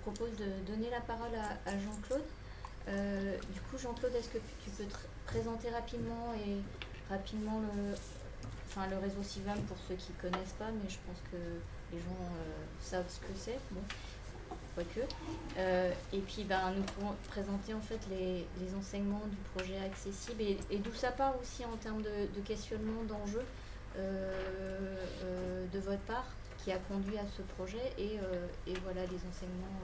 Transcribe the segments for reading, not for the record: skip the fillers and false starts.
propose de donner la parole à Jean-Claude. Du coup, Jean-Claude, est-ce que tu peux te présenter rapidement le réseau CIVAM pour ceux qui ne connaissent pas, mais je pense que les gens savent ce que c'est. Bon, quoique. Et puis, nous pourrons présenter en fait les enseignements du projet accessible et d'où ça part aussi en termes de questionnement, d'enjeux de votre part qui a conduit à ce projet et voilà les enseignements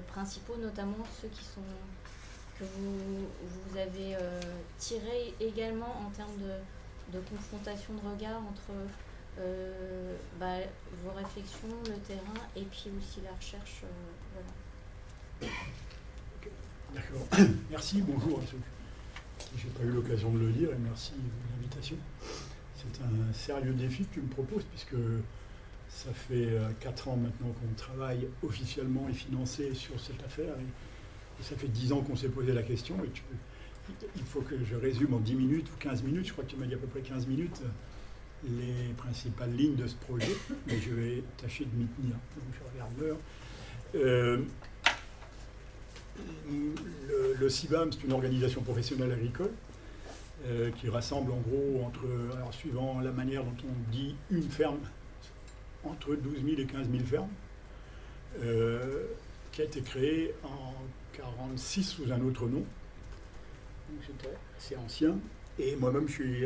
principaux, notamment ceux que vous avez tirés également en termes de confrontation de regard entre vos réflexions, le terrain et puis aussi la recherche. Voilà. D'accord. Merci, bonjour à ceux qui n'ai pas eu l'occasion de le dire et merci de l'invitation. C'est un sérieux défi que tu me proposes puisque ça fait 4 ans maintenant qu'on travaille officiellement et financé sur cette affaire et ça fait 10 ans qu'on s'est posé la question et il faut que je résume en 10 minutes ou 15 minutes, je crois que tu m'as dit à peu près 15 minutes, les principales lignes de ce projet, mais je vais tâcher de m'y tenir. Donc je regarde l'heure. Le CIVAM, c'est une organisation professionnelle agricole qui rassemble en gros, alors suivant la manière dont on dit une ferme, entre 12 000 et 15 000 fermes, qui a été créée en 1946 sous un autre nom. C'était assez ancien. Et moi-même, je suis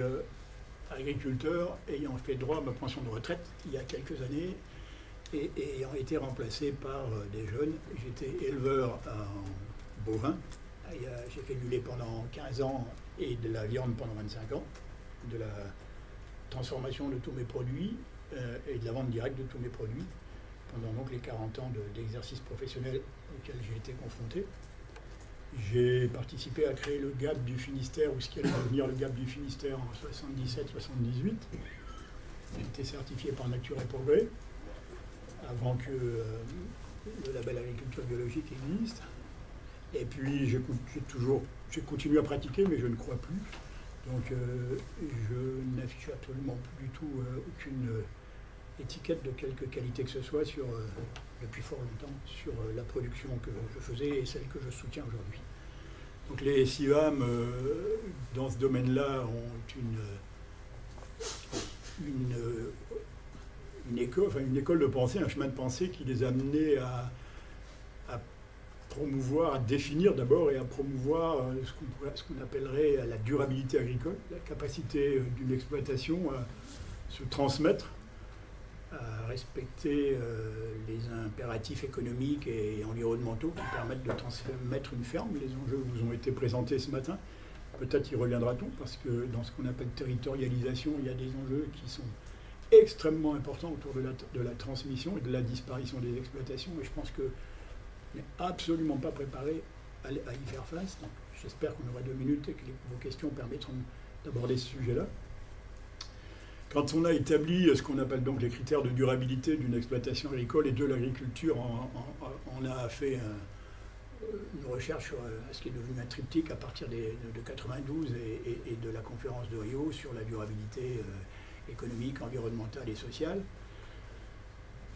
agriculteur, ayant fait droit à ma pension de retraite il y a quelques années, et ayant été remplacé par des jeunes. J'étais éleveur en bovin. J'ai fait du lait pendant 15 ans et de la viande pendant 25 ans, de la transformation de tous mes produits et de la vente directe de tous mes produits, pendant donc les 40 ans d'exercice professionnel auquel j'ai été confronté. J'ai participé à créer le GAP du Finistère, ou ce qui allait devenir le GAP du Finistère en 77-78. J'ai été certifié par Nature et Progrès, avant que le label agriculture biologique existe. Et puis j'ai continué à pratiquer, mais je ne crois plus. Donc je n'affiche absolument plus du tout aucune étiquette de quelque qualité que ce soit depuis fort longtemps sur la production que je faisais et celle que je soutiens aujourd'hui. Donc les CIVAM, dans ce domaine-là, ont une école de pensée, un chemin de pensée qui les a amenés à promouvoir, à définir d'abord et à promouvoir ce qu'on appellerait la durabilité agricole, la capacité d'une exploitation à se transmettre, à respecter les impératifs économiques et environnementaux qui permettent de transmettre une ferme. Les enjeux vous ont été présentés ce matin. Peut-être y reviendra-t-on, parce que dans ce qu'on appelle territorialisation, il y a des enjeux qui sont extrêmement importants autour de la transmission et de la disparition des exploitations. Et je pense qu'on n'est absolument pas préparé à y faire face. Donc, j'espère qu'on aura 2 minutes et que vos questions permettront d'aborder ce sujet-là. Quand on a établi ce qu'on appelle donc les critères de durabilité d'une exploitation agricole et de l'agriculture, on a fait une recherche sur ce qui est devenu un triptyque à partir de 92 et de la conférence de Rio sur la durabilité économique, environnementale et sociale.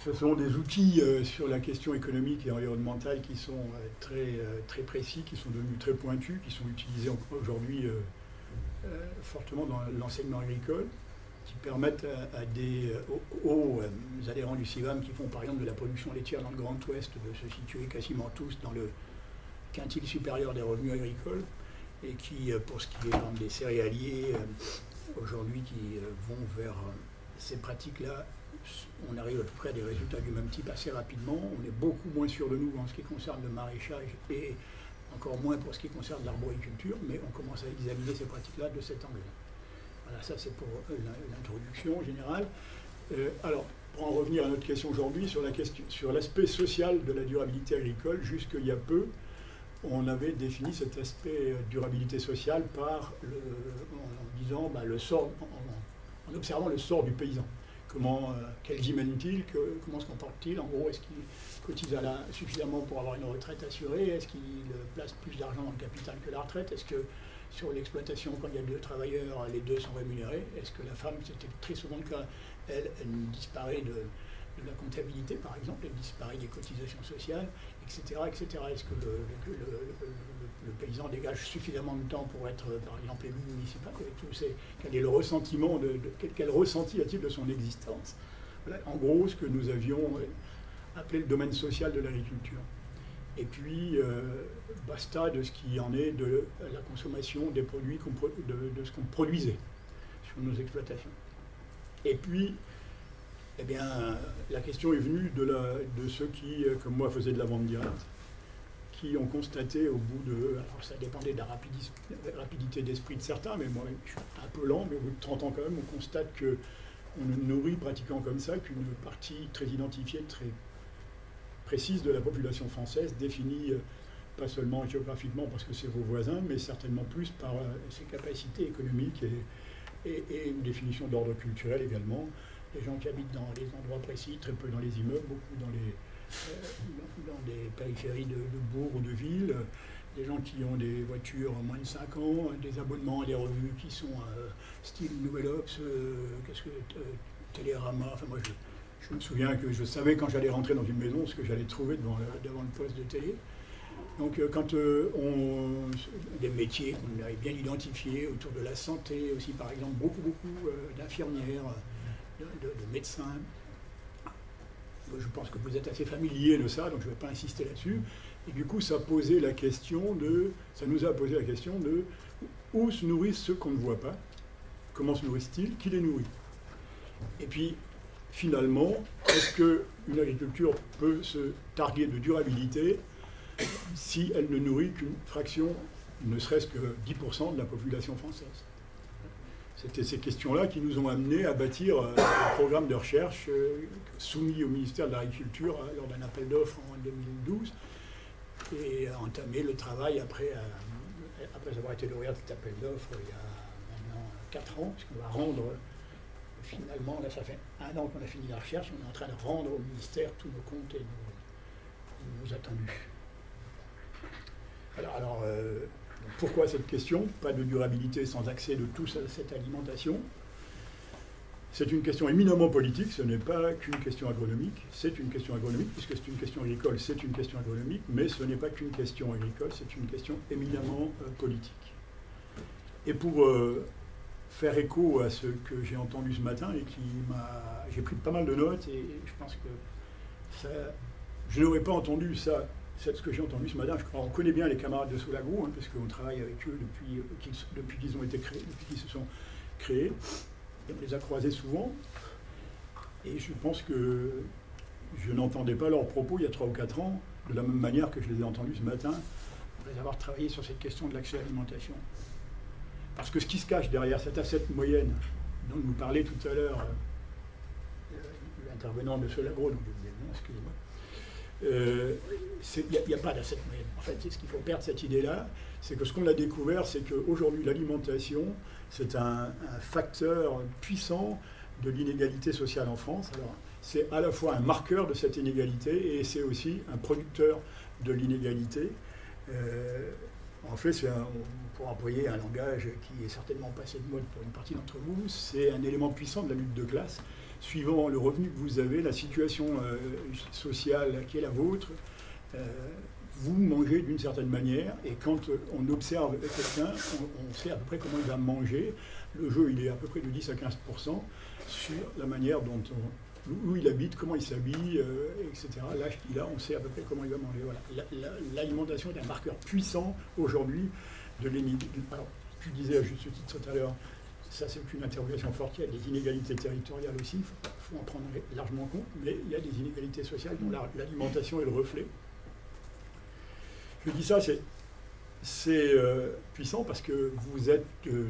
Ce sont des outils sur la question économique et environnementale qui sont très précis, qui sont devenus très pointus, qui sont utilisés aujourd'hui fortement dans l'enseignement agricole, qui permettent aux adhérents du CIVAM qui font par exemple de la production laitière dans le Grand Ouest de se situer quasiment tous dans le quintile supérieur des revenus agricoles et qui, pour ce qui est par exemple des céréaliers, aujourd'hui qui vont vers ces pratiques-là, on arrive à peu près à des résultats du même type assez rapidement. On est beaucoup moins sûr de nous en ce qui concerne le maraîchage et encore moins pour ce qui concerne l'arboriculture, mais on commence à examiner ces pratiques-là de cet angle-là. Voilà, ça c'est pour l'introduction générale. Alors, pour en revenir à notre question aujourd'hui, sur l'aspect social de la durabilité agricole, jusqu'il y a peu, on avait défini cet aspect durabilité sociale en disant en observant le sort du paysan. Quelle vie mène-t-il, comment se comporte-t-il? En gros, est-ce qu'il cotise suffisamment pour avoir une retraite assurée? Est-ce qu'il place plus d'argent dans le capital que la retraite? Est-ce que sur l'exploitation, quand il y a 2 travailleurs, les 2 sont rémunérés? Est-ce que la femme, c'était très souvent le cas, elle disparaît de de la comptabilité, par exemple, elle disparaît des cotisations sociales, etc. etc. Est-ce que le paysan dégage suffisamment de temps pour être, par exemple, élu municipal? Quel est le ressentiment, quel ressenti a-t-il de son existence? Voilà, en gros, ce que nous avions appelé le domaine social de l'agriculture. Et puis, basta de ce qui en est de la consommation des produits, de ce qu'on produisait sur nos exploitations. Et puis, eh bien, la question est venue de ceux qui, comme moi, faisaient de la vente directe, qui ont constaté au bout de... Alors, ça dépendait de la rapidité d'esprit de certains, mais moi, je suis un peu lent, mais au bout de 30 ans quand même, on constate qu'on ne nourrit pratiquement comme ça qu'une partie très identifiée, très précise de la population française, définie pas seulement géographiquement parce que c'est vos voisins, mais certainement plus par ses capacités économiques et une définition d'ordre culturel également. Les gens qui habitent dans les endroits précis, très peu dans les immeubles, beaucoup dans des périphéries de bourgs ou de villes, des gens qui ont des voitures moins de 5 ans, des abonnements à des revues qui sont style Nouvel Obs, Télérama, enfin moi je me souviens que je savais quand j'allais rentrer dans une maison ce que j'allais trouver devant le poste de télé. Donc quand des métiers qu'on avait bien identifiés autour de la santé aussi, par exemple, beaucoup d'infirmières, de médecins. Je pense que vous êtes assez familier de ça, donc je ne vais pas insister là-dessus. Et du coup, ça nous a posé la question de où se nourrissent ceux qu'on ne voit pas, comment se nourrissent-ils, qui les nourrit. Et puis, finalement, est-ce qu'une agriculture peut se targuer de durabilité si elle ne nourrit qu'une fraction, ne serait-ce que 10% de la population française? C'était ces questions-là qui nous ont amenés à bâtir un programme de recherche soumis au ministère de l'Agriculture lors d'un appel d'offres en 2012 et à entamer le travail après avoir été lauréat de cet appel d'offres il y a maintenant 4 ans, puisqu'on va rendre finalement, là ça fait 1 an qu'on a fini la recherche, on est en train de rendre au ministère tous nos comptes et nos attendus. Alors pourquoi cette question? Pas de durabilité sans accès de tous à cette alimentation. C'est une question éminemment politique, ce n'est pas qu'une question agronomique. C'est une question agronomique, puisque c'est une question agricole, c'est une question agronomique, mais ce n'est pas qu'une question agricole, c'est une question éminemment politique. Et pour faire écho à ce que j'ai entendu ce matin, et j'ai pris pas mal de notes, et je pense que je n'aurais pas entendu ça. C'est ce que j'ai entendu ce matin. On connaît bien les camarades de Solagro, parce qu'on travaille avec eux depuis qu'ils ont été créés, depuis qu'ils se sont créés. Et on les a croisés souvent. Et je pense que je n'entendais pas leurs propos il y a 3 ou 4 ans, de la même manière que je les ai entendus ce matin, après avoir travaillé sur cette question de l'accès à l'alimentation. Parce que ce qui se cache derrière cette assiette moyenne, dont nous parlait tout à l'heure l'intervenant de Solagro, donc excusez-moi, il n'y a pas d'assiette moyenne. En fait, ce qu'il faut perdre cette idée-là, c'est que ce qu'on a découvert, c'est qu'aujourd'hui, l'alimentation, c'est un facteur puissant de l'inégalité sociale en France. Alors, c'est à la fois un marqueur de cette inégalité et c'est aussi un producteur de l'inégalité. En fait, pour employer un langage qui est certainement passé de mode pour une partie d'entre vous, c'est un élément puissant de la lutte de classe. Suivant le revenu que vous avez, la situation sociale qui est la vôtre, vous mangez d'une certaine manière, et quand on observe quelqu'un, on sait à peu près comment il va manger. Le jeu, il est à peu près de 10 à 15% sur la manière où il habite, comment il s'habille, etc. L'âge qu'il a, on sait à peu près comment il va manger. Voilà. L'alimentation est un marqueur puissant aujourd'hui de l'inégalité. Alors, tu disais à juste titre tout à l'heure, ça c'est une interrogation forte, il y a des inégalités territoriales aussi, il faut en prendre largement compte, mais il y a des inégalités sociales dont l'alimentation est le reflet. Je dis ça, c'est puissant parce que vous êtes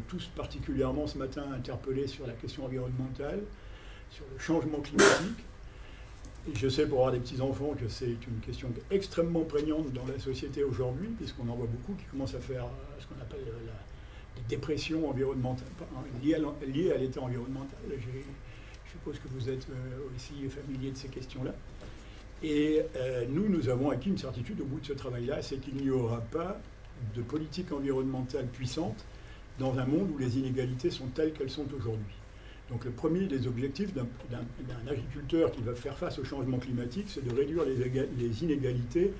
tous particulièrement ce matin interpellés sur la question environnementale, sur le changement climatique. Et je sais pour avoir des petits-enfants que c'est une question extrêmement prégnante dans la société aujourd'hui, puisqu'on en voit beaucoup qui commencent à faire ce qu'on appelle des dépressions environnementales, liées à l'état environnemental. Je suppose que vous êtes aussi familier de ces questions-là. Et nous avons acquis une certitude au bout de ce travail-là, c'est qu'il n'y aura pas de politique environnementale puissante dans un monde où les inégalités sont telles qu'elles sont aujourd'hui. Donc le premier des objectifs d'un agriculteur qui va faire face au changement climatique, c'est de réduire les inégalités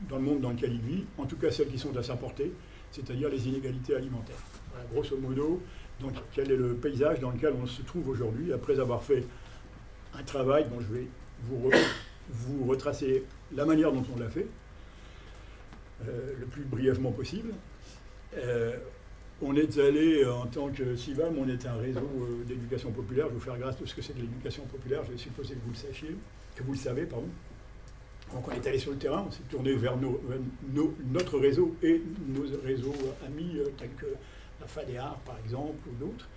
dans le monde dans lequel il vit, en tout cas celles qui sont à sa portée, c'est-à-dire les inégalités alimentaires. Voilà, grosso modo, donc, quel est le paysage dans lequel on se trouve aujourd'hui, après avoir fait un travail dont je vais vous retracer la manière dont on l'a fait, le plus brièvement possible. On est allé, en tant que CIVAM, on est un réseau d'éducation populaire. Je vais vous faire grâce de ce que c'est que l'éducation populaire. Je vais supposer que vous le sachiez, que vous le savez, pardon. Donc on est allé sur le terrain, on s'est tourné vers notre réseau et nos réseaux amis, tels que la FADEAR, par exemple, ou d'autres.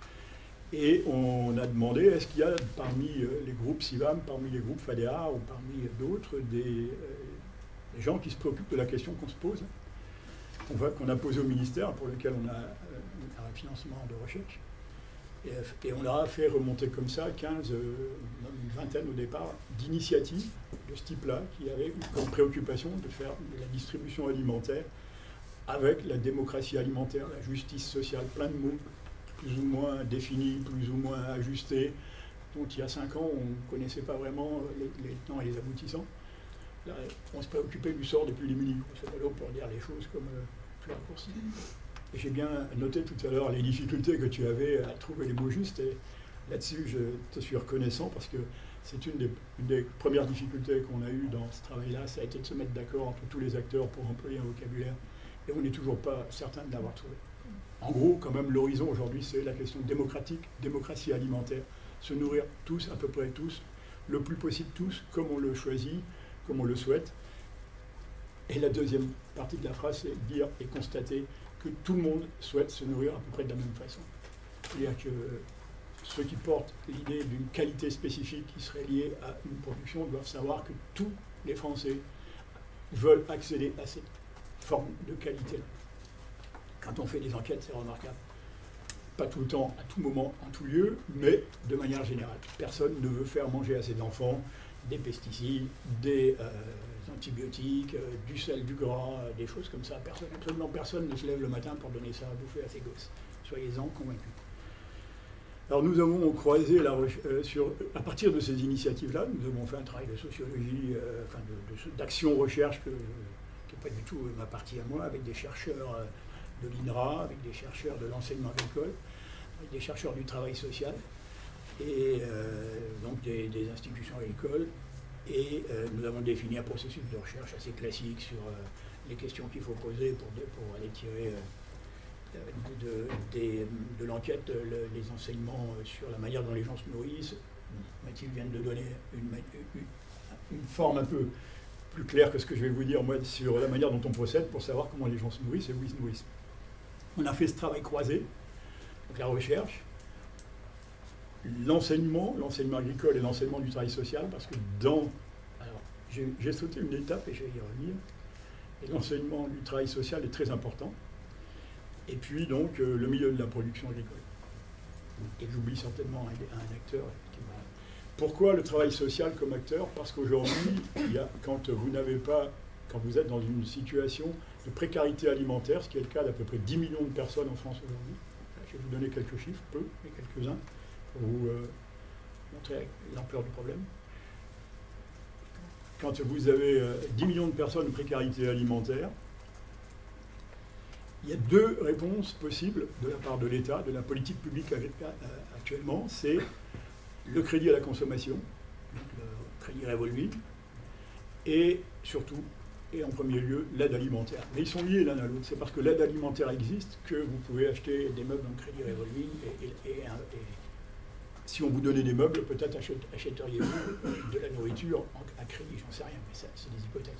Et on a demandé, est-ce qu'il y a parmi les groupes CIVAM, parmi les groupes FADEAR, ou parmi d'autres, des gens qui se préoccupent de la question qu'on se pose, qu'on a posée au ministère, pour lequel on a un financement de recherche. Et on leur a fait remonter comme ça 15, une vingtaine au départ, d'initiatives de ce type-là, qui avaient comme préoccupation de faire de la distribution alimentaire avec la démocratie alimentaire, la justice sociale, plein de mots, plus ou moins définis, plus ou moins ajustés. Donc il y a 5 ans, on ne connaissait pas vraiment les tenants et les aboutissants. Là, on se préoccupait du sort des plus démunis. C'est pas là pour dire les choses comme plus raccourcies. Et j'ai bien noté tout à l'heure les difficultés que tu avais à trouver les mots justes. Et là-dessus, je te suis reconnaissant parce que c'est une des premières difficultés qu'on a eues dans ce travail-là. Ça a été de se mettre d'accord entre tous les acteurs pour employer un vocabulaire. Et on n'est toujours pas certain de l'avoir trouvé. En gros, quand même, l'horizon aujourd'hui, c'est la question démocratique, démocratie alimentaire. Se nourrir tous, à peu près tous, le plus possible tous, comme on le choisit, comme on le souhaite. Et la deuxième partie de la phrase, c'est dire et constater que tout le monde souhaite se nourrir à peu près de la même façon. C'est-à-dire que ceux qui portent l'idée d'une qualité spécifique qui serait liée à une production doivent savoir que tous les Français veulent accéder à cette forme de qualité-là. Quand on fait des enquêtes, c'est remarquable. Pas tout le temps, à tout moment, en tout lieu, mais de manière générale. Personne ne veut faire manger à ses enfants des pesticides, des antibiotiques, du sel, du gras, des choses comme ça. Absolument personne ne se lève le matin pour donner ça à bouffer à ses gosses. Soyez-en convaincus. Alors nous avons croisé, à partir de ces initiatives-là, nous avons fait un travail de sociologie, d'action-recherche qui n'est pas du tout ma partie à moi, avec des chercheurs de l'INRA, avec des chercheurs de l'enseignement agricole, avec des chercheurs du travail social, et donc des institutions agricoles. Et nous avons défini un processus de recherche assez classique sur les questions qu'il faut poser pour aller tirer de l'enquête les enseignements sur la manière dont les gens se nourrissent. Mathilde vient de donner une forme un peu plus claire que ce que je vais vous dire moi sur la manière dont on procède pour savoir comment les gens se nourrissent et où ils se nourrissent. On a fait ce travail croisé, donc la recherche, l'enseignement agricole et l'enseignement du travail social, parce que alors j'ai sauté une étape et je vais y revenir, et l'enseignement du travail social est très important, et puis donc le milieu de la production agricole. Et j'oublie certainement un acteur. Pourquoi le travail social comme acteur? Parce qu'aujourd'hui, quand vous êtes dans une situation de précarité alimentaire, ce qui est le cas d'à peu près 10 millions de personnes en France aujourd'hui, je vais vous donner quelques chiffres, peu, mais quelques-uns, pour vous montrer l'ampleur du problème. Quand vous avez 10 millions de personnes en précarité alimentaire, il y a 2 réponses possibles de la part de l'État, de la politique publique actuellement. C'est le crédit à la consommation, donc le crédit revolving, et surtout, et en premier lieu, l'aide alimentaire. Mais ils sont liés l'un à l'autre. C'est parce que l'aide alimentaire existe que vous pouvez acheter des meubles en crédit revolving. Et si on vous donnait des meubles, peut-être achèteriez-vous de la nourriture à crédit, j'en sais rien, mais c'est des hypothèses.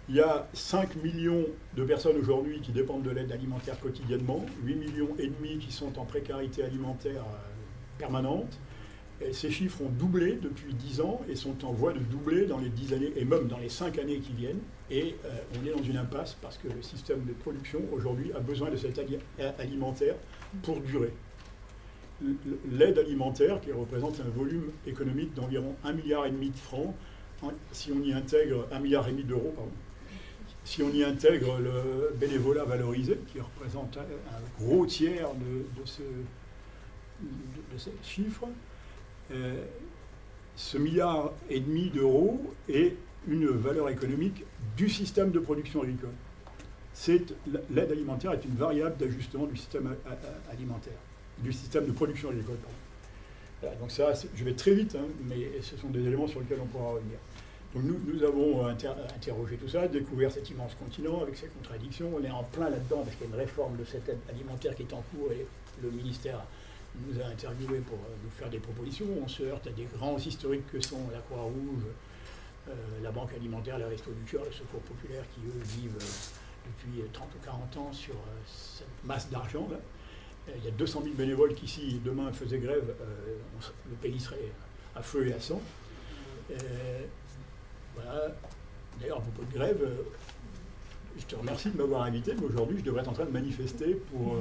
Il y a 5 millions de personnes aujourd'hui qui dépendent de l'aide alimentaire quotidiennement, 8,5 millions qui sont en précarité alimentaire permanente. Et ces chiffres ont doublé depuis 10 ans et sont en voie de doubler dans les 10 années, et même dans les 5 années qui viennent. Et on est dans une impasse parce que le système de production aujourd'hui a besoin de cette aide alimentaire pour durer. L'aide alimentaire, qui représente un volume économique d'environ 1,5 milliard de francs, si on y intègre 1,5 milliard d'euros, pardon. Si on y intègre le bénévolat valorisé, qui représente un gros tiers de ces chiffres, ce 1,5 milliard d'euros est une valeur économique du système de production agricole. L'aide alimentaire est une variable d'ajustement du système alimentaire, du système de production agricole. Voilà, donc ça, je vais très vite, hein, mais ce sont des éléments sur lesquels on pourra revenir. Donc nous avons interrogé tout ça, découvert cet immense continent avec ses contradictions. On est en plein là-dedans parce qu'il y a une réforme de cette aide alimentaire qui est en cours et le ministère nous a interviewés pour nous faire des propositions. On se heurte à des grands historiques que sont la Croix-Rouge, la Banque alimentaire, la Resto du Cœur, le Secours populaire qui, eux, vivent depuis 30 ou 40 ans sur cette masse d'argent. Il y a 200 000 bénévoles qui, si demain faisaient grève, le pays serait à feu et à sang. Voilà. D'ailleurs, à propos de grève, je te remercie de m'avoir invité, mais aujourd'hui, je devrais être en train de manifester pour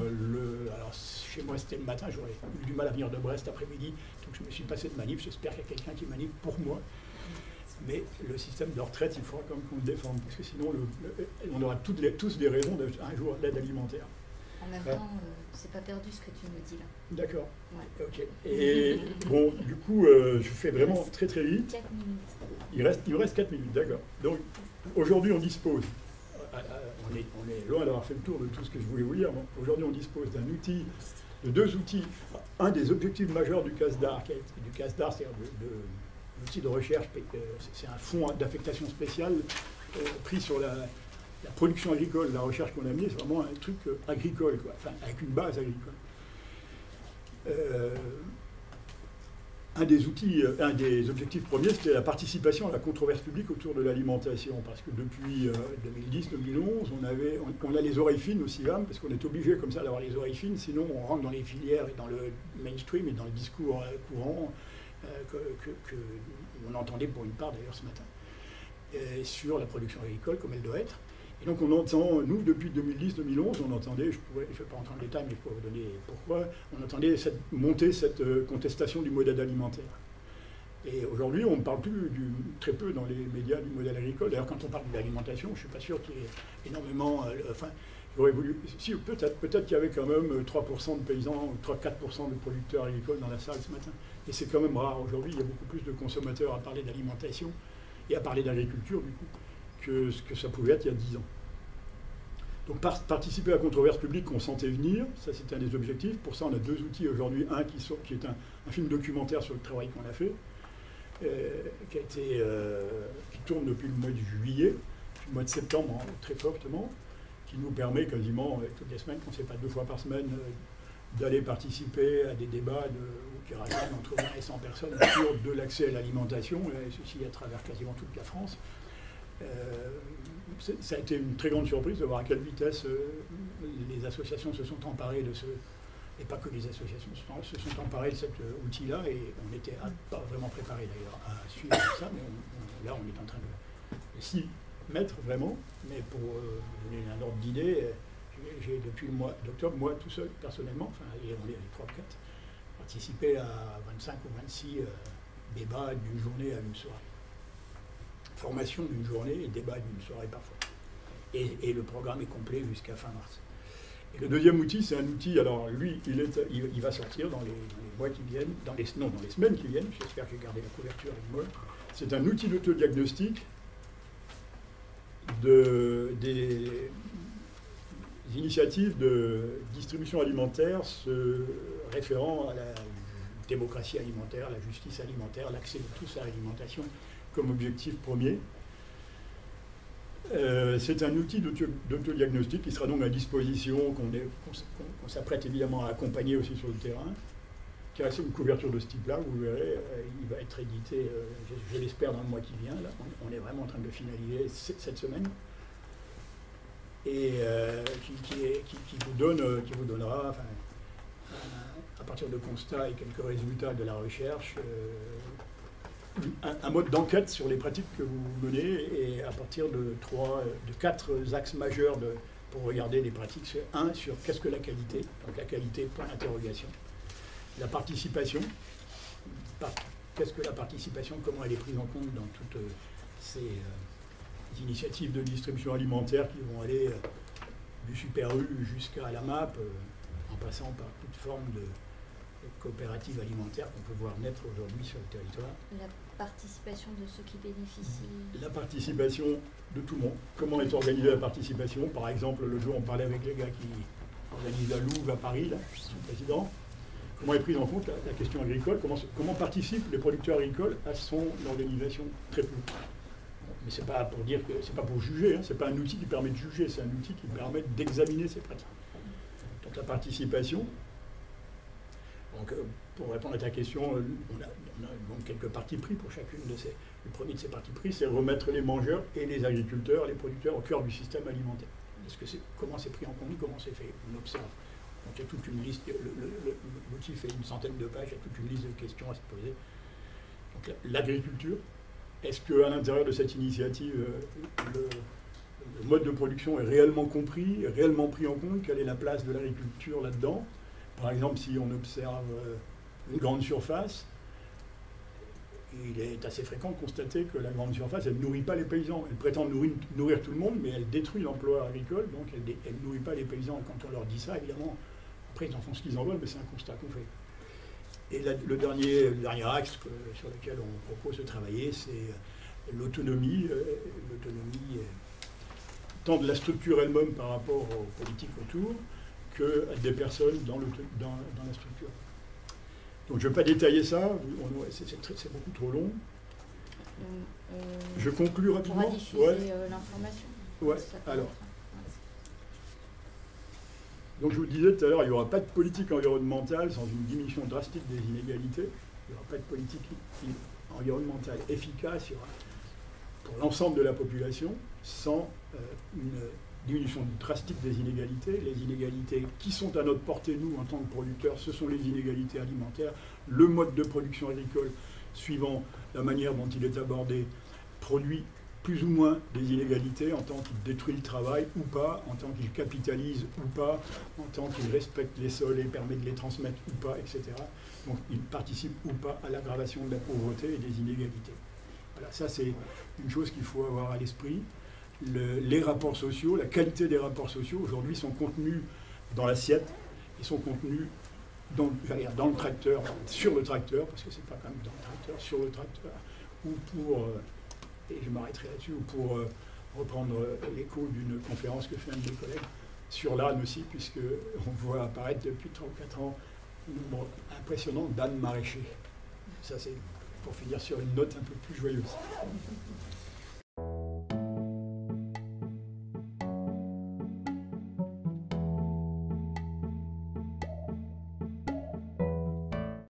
Alors, chez moi, c'était le matin, j'aurais eu du mal à venir de Brest après-midi, donc je me suis passé de manif. J'espère qu'il y a quelqu'un qui manif pour moi. Mais le système de retraite, il faudra quand même qu'on le défende, parce que sinon, on aura tous des raisons un jour d'aide alimentaire. En même temps, c'est pas perdu ce que tu me dis là. D'accord. Ouais. Ok. Et bon, du coup, je fais vraiment très très vite. 4 minutes. Il me reste 4 minutes, d'accord. Donc, aujourd'hui, on dispose, on est loin d'avoir fait le tour de tout ce que je voulais vous dire. Aujourd'hui, on dispose de deux outils. Un des objectifs majeurs du CASDAR, c'est-à-dire l'outil de recherche, c'est un fonds d'affectation spéciale pris sur la production agricole. La recherche qu'on a mis, c'est vraiment un truc agricole, quoi. Enfin, avec une base agricole. Un des objectifs premiers, c'était la participation à la controverse publique autour de l'alimentation, parce que depuis 2010-2011, on a les oreilles fines au CIVAM, parce qu'on est obligé comme ça d'avoir les oreilles fines, sinon on rentre dans les filières et dans le mainstream et dans le discours courant qu'on entendait pour une part d'ailleurs ce matin, sur la production agricole comme elle doit être. Et donc on entend, nous depuis 2010-2011, on entendait, je ne vais pas rentrer en détail, mais je pourrais vous donner pourquoi, on entendait monter cette contestation du modèle alimentaire. Et aujourd'hui, on ne parle plus très peu dans les médias du modèle agricole. D'ailleurs, quand on parle de l'alimentation, je ne suis pas sûr qu'il y ait énormément... j'aurais voulu... Si, peut-être qu'il y avait quand même 3% de paysans, 3-4% de producteurs agricoles dans la salle ce matin. Et c'est quand même rare. Aujourd'hui, il y a beaucoup plus de consommateurs à parler d'alimentation et à parler d'agriculture, du coup, que ce que ça pouvait être il y a 10 ans. Donc participer à la controverse publique qu'on sentait venir, ça c'était un des objectifs. Pour ça on a deux outils aujourd'hui. Un qui est un film documentaire sur le travail qu'on a fait, qui tourne depuis le mois de juillet, depuis le mois de septembre très fortement, qui nous permet quasiment toutes les semaines, qu'on ne sait pas 2 fois par semaine, d'aller participer à des débats qui rassemblent entre 20 et 100 personnes autour de l'accès à l'alimentation, et ceci à travers quasiment toute la France. Ça a été une très grande surprise de voir à quelle vitesse les associations se sont emparées de et pas que les associations se sont emparées de cet outil-là, et on n'était pas vraiment préparé d'ailleurs à suivre ça, mais là on est en train de s'y mettre vraiment. Mais pour vous donner un ordre d'idée, j'ai depuis le mois d'octobre, moi tout seul personnellement, enfin on est 3 ou 4, participé à 25 ou 26 débats d'une journée à une soirée. Formation d'une journée et débat d'une soirée parfois. Et le programme est complet jusqu'à fin mars. Et le deuxième outil, c'est un outil, alors lui, il va sortir dans les mois qui viennent, dans les semaines qui viennent, j'espère que j'ai gardé la couverture avec moi. C'est un outil d'autodiagnostic des initiatives de distribution alimentaire se référant à la démocratie alimentaire, la justice alimentaire, l'accès de tous à l'alimentation comme objectif premier. C'est un outil d'autodiagnostic qui sera donc à disposition, qu'on s'apprête évidemment à accompagner aussi sur le terrain, qui a une couverture de ce type-là, vous verrez, il va être édité, je l'espère, dans le mois qui vient. Là. On est vraiment en train de le finaliser cette semaine. Et qui vous donnera, à partir de constats et quelques résultats de la recherche, un mode d'enquête sur les pratiques que vous menez, et à partir de 4 axes majeurs pour regarder les pratiques. C'est un sur qu'est-ce que la qualité, donc la qualité, point d'interrogation. La participation, qu'est-ce que la participation, comment elle est prise en compte dans toutes ces initiatives de distribution alimentaire qui vont aller du Super U jusqu'à la MAP, en passant par toute forme coopératives alimentaires qu'on peut voir naître aujourd'hui sur le territoire. La participation de ceux qui bénéficient. La participation de tout le monde. Comment est organisée la participation? Par exemple, le jour, on parlait avec les gars qui organisent la Louve à Paris, là, son président. Comment est prise en compte la question agricole? Comment participent les producteurs agricoles à son organisation? Très peu. Mais c'est pas pour dire que c'est pas pour juger, hein, c'est pas un outil qui permet de juger, c'est un outil qui permet d'examiner ces pratiques. Donc la participation. Donc, pour répondre à ta question, on a donc quelques partis pris pour chacune de ces. Le premier de ces partis pris, c'est remettre les mangeurs et les agriculteurs, les producteurs au cœur du système alimentaire. Comment c'est pris en compte, comment c'est fait? On observe. Donc il y a toute une liste, l'outil fait une centaine de pages, il y a toute une liste de questions à se poser. Donc l'agriculture, est-ce qu'à l'intérieur de cette initiative, le mode de production est réellement compris, est réellement pris en compte? Quelle est la place de l'agriculture là-dedans? Par exemple, si on observe une grande surface, il est assez fréquent de constater que la grande surface, elle ne nourrit pas les paysans. Elle prétend nourrir tout le monde, mais elle détruit l'emploi agricole, donc elle ne nourrit pas les paysans. Et quand on leur dit ça, évidemment, après ils en font ce qu'ils en veulent, mais c'est un constat qu'on fait. Et le dernier axe sur lequel on propose de travailler, c'est l'autonomie. L'autonomie tant de la structure elle-même par rapport aux politiques autour, que des personnes dans la structure. Donc je ne vais pas détailler ça, c'est beaucoup trop long. Je conclue rapidement. On va diffuser l'information. Ouais, alors. Donc je vous le disais tout à l'heure, il n'y aura pas de politique environnementale sans une diminution drastique des inégalités. Il n'y aura pas de politique environnementale efficace pour l'ensemble de la population sans une diminution drastique des inégalités. Les inégalités qui sont à notre portée, nous, en tant que producteurs, ce sont les inégalités alimentaires. Le mode de production agricole, suivant la manière dont il est abordé, produit plus ou moins des inégalités en tant qu'il détruit le travail ou pas, en tant qu'il capitalise ou pas, en tant qu'il respecte les sols et permet de les transmettre ou pas, etc. Donc il participe ou pas à l'aggravation de la pauvreté et des inégalités. Voilà, ça c'est une chose qu'il faut avoir à l'esprit. Les rapports sociaux, la qualité des rapports sociaux aujourd'hui sont contenus dans l'assiette et sont contenus dans le tracteur, sur le tracteur, parce que c'est pas quand même dans le tracteur, sur le tracteur, ou pour, et je m'arrêterai là-dessus, ou pour reprendre l'écho d'une conférence que fait un de mes collègues, sur l'âne aussi, puisqu'on voit apparaître depuis 3 ou 4 ans un nombre impressionnant d'ânes maraîchers. Ça c'est pour finir sur une note un peu plus joyeuse.